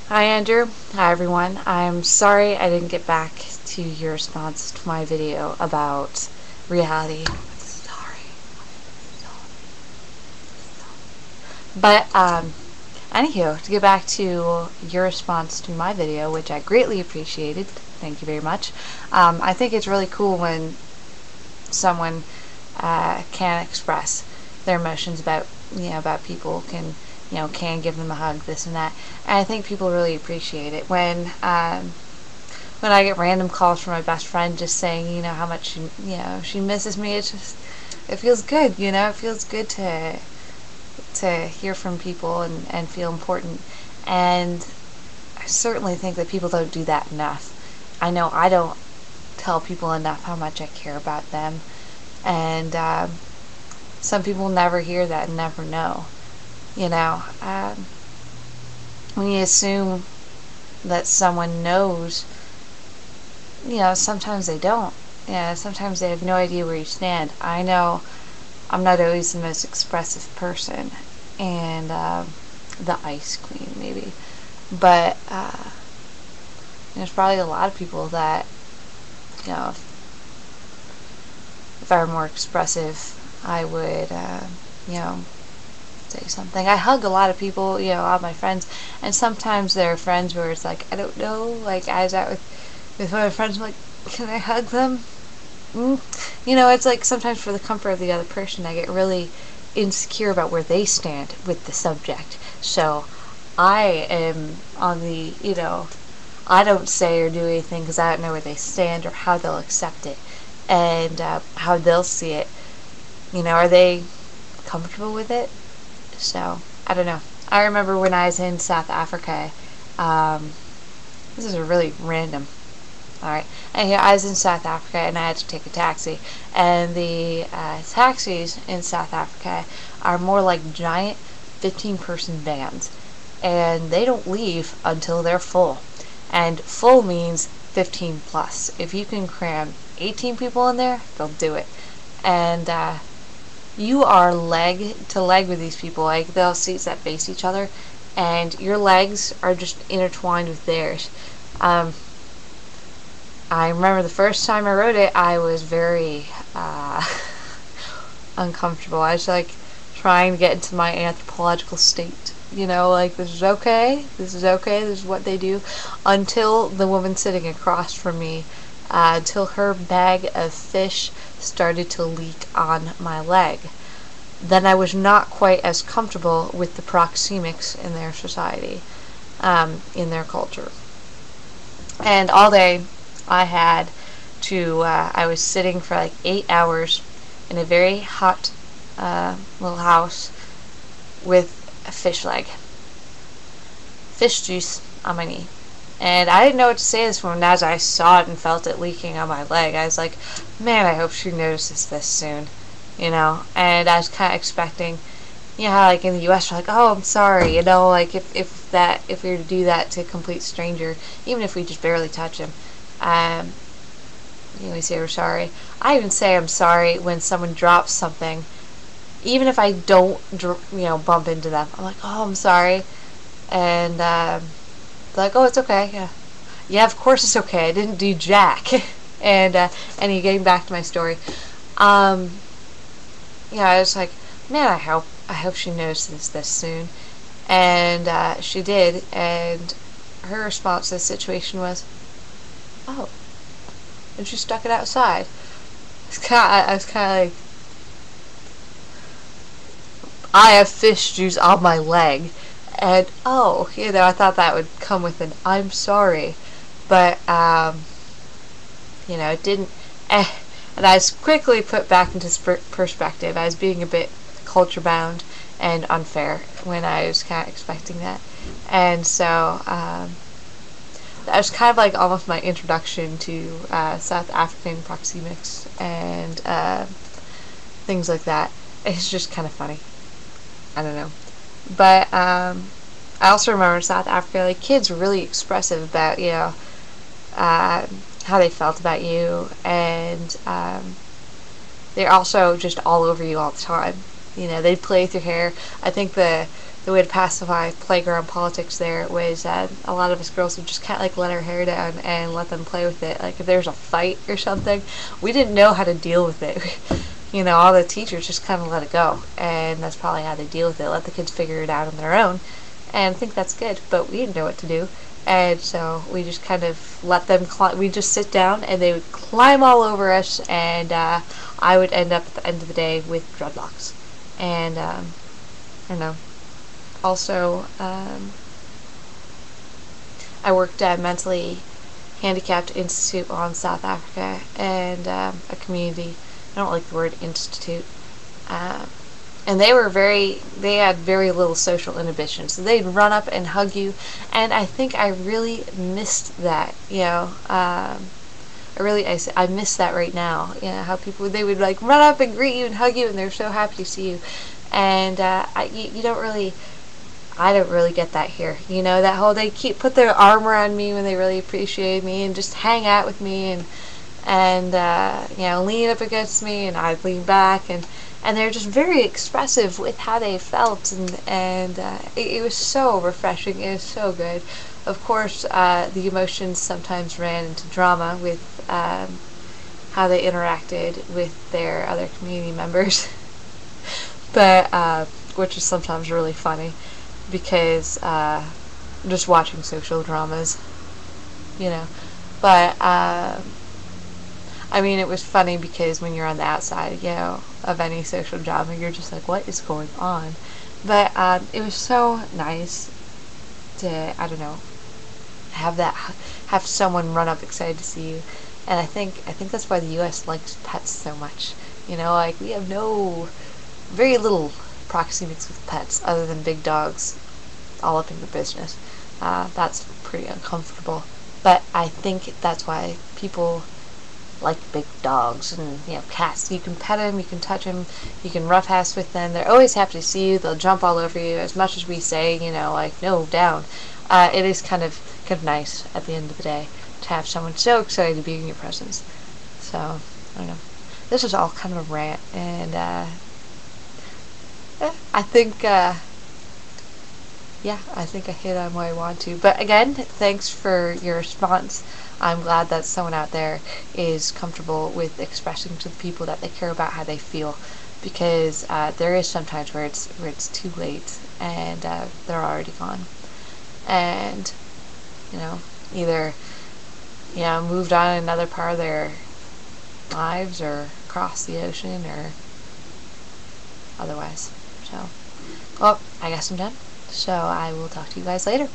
Hi Andrew. Hi everyone. I'm sorry I didn't get back to your response to my video about reality. Sorry. But anywho, to get back to your response to my video, which I greatly appreciated. Thank you very much. I think it's really cool when someone can express their emotions about people, can give them a hug, this and that. And I think people really appreciate it when I get random calls from my best friend just saying, how much she misses me. It feels good, it feels good to hear from people and feel important. And I certainly think that people don't do that enough. I know I don't tell people enough how much I care about them, and some people never hear that and never know. When you assume that someone knows, sometimes they don't. Sometimes they have no idea where you stand. I know I'm not always the most expressive person, and the ice queen maybe, but there's probably a lot of people that, if I were more expressive, I would, say something. I hug a lot of people, a lot of my friends, and sometimes there are friends where it's like, I don't know, like I was out with one of my friends, I'm like, can I hug them? It's like sometimes for the comfort of the other person, I get really insecure about where they stand with the subject. So I am on the, I don't say or do anything because I don't know where they stand or how they'll accept it and how they'll see it. Are they comfortable with it? So, I don't know. I remember when I was in South Africa, this is a really random, alright, and I was in South Africa and I had to take a taxi, and the taxis in South Africa are more like giant 15-person vans, and they don't leave until they're full, and full means 15 plus. If you can cram 18 people in there, they'll do it, and you are leg to leg with these people. Like, they'll have seats that face each other, and your legs are just intertwined with theirs. I remember the first time I rode it, I was very uncomfortable. I was like trying to get into my anthropological state. Like, this is okay, this is okay, this is what they do, until the woman sitting across from me, until her bag of fish started to leak on my leg. Then I was not quite as comfortable with the proxemics in their society, in their culture. And all day I was sitting for like 8 hours in a very hot little house with a fish leg. Fish juice on my knee. And I didn't know what to say to this woman as I saw it and felt it leaking on my leg. I was like, man, I hope she notices this soon, And I was kind of expecting, how like in the U.S. we're like, oh, I'm sorry, like if we were to do that to a complete stranger, even if we just barely touch him, we say we're sorry. I even say I'm sorry when someone drops something, even if I don't, bump into them. I'm like, oh, I'm sorry, and like, oh, it's okay. Yeah, of course it's okay. I didn't do jack. and getting back to my story, I was like, man, I hope she notices this soon, and she did, and her response to the situation was, oh, and she stuck it outside. I was kind of like, I have fish juice on my leg. And, I thought that would come with an I'm sorry. But, it didn't. And I was quickly put back into perspective. I was being a bit culture bound and unfair when I was kind of expecting that. And so, that was kind of like almost my introduction to South African proxemics and things like that. It's just kind of funny. I don't know. But I also remember in South Africa, like, kids were really expressive about, how they felt about you, and they're also just all over you all the time. They'd play with your hair. I think the the way to pacify playground politics there was that a lot of us girls would just kind of like let our hair down and let them play with it. Like if there's a fight or something, we didn't know how to deal with it. You know, all the teachers just kind of let it go, and that's probably how they deal with it. Let the kids figure it out on their own, and I think that's good. But we didn't know what to do, and so we just kind of let them we just sit down, and they would climb all over us, and I would end up at the end of the day with dreadlocks. And I don't know. Also, I worked at a mentally handicapped institute on South Africa, and a community. I don't like the word institute. And they had very little social inhibition, so they'd run up and hug you, and I think I really missed that, you know. I miss that right now, you know, how they would like run up and greet you and hug you, and they're so happy to see you, and you don't really, I don't really get that here, you know, that whole, they put their arm around me when they really appreciate me, and just hang out with me, and you know, lean up against me, and I'd lean back, and they're just very expressive with how they felt, and it was so refreshing. It was so good. Of course, the emotions sometimes ran into drama with how they interacted with their other community members, but which is sometimes really funny, because just watching social dramas, you know, but I mean, it was funny because when you're on the outside, you know, of any social drama, you're just like, what is going on? But it was so nice to, I don't know, have someone run up excited to see you. And I think that's why the U.S. likes pets so much. You know, like, we have very little proxemics with pets other than big dogs all up in the business. That's pretty uncomfortable. But I think that's why people like big dogs and, you know, cats. You can pet them, you can touch them, you can roughhouse with them. They're always happy to see you. They'll jump all over you as much as we say, you know, like, no, down. It is kind of nice at the end of the day to have someone so excited to be in your presence. So, I don't know. This is all kind of a rant, and I think I think I hit on what I want to. But again, thanks for your response. I'm glad that someone out there is comfortable with expressing to the people that they care about how they feel, because there is sometimes where it's too late, and they're already gone, and, you know, either, you know, moved on in another part of their lives, or across the ocean, or otherwise. So, well, I guess I'm done. So I will talk to you guys later.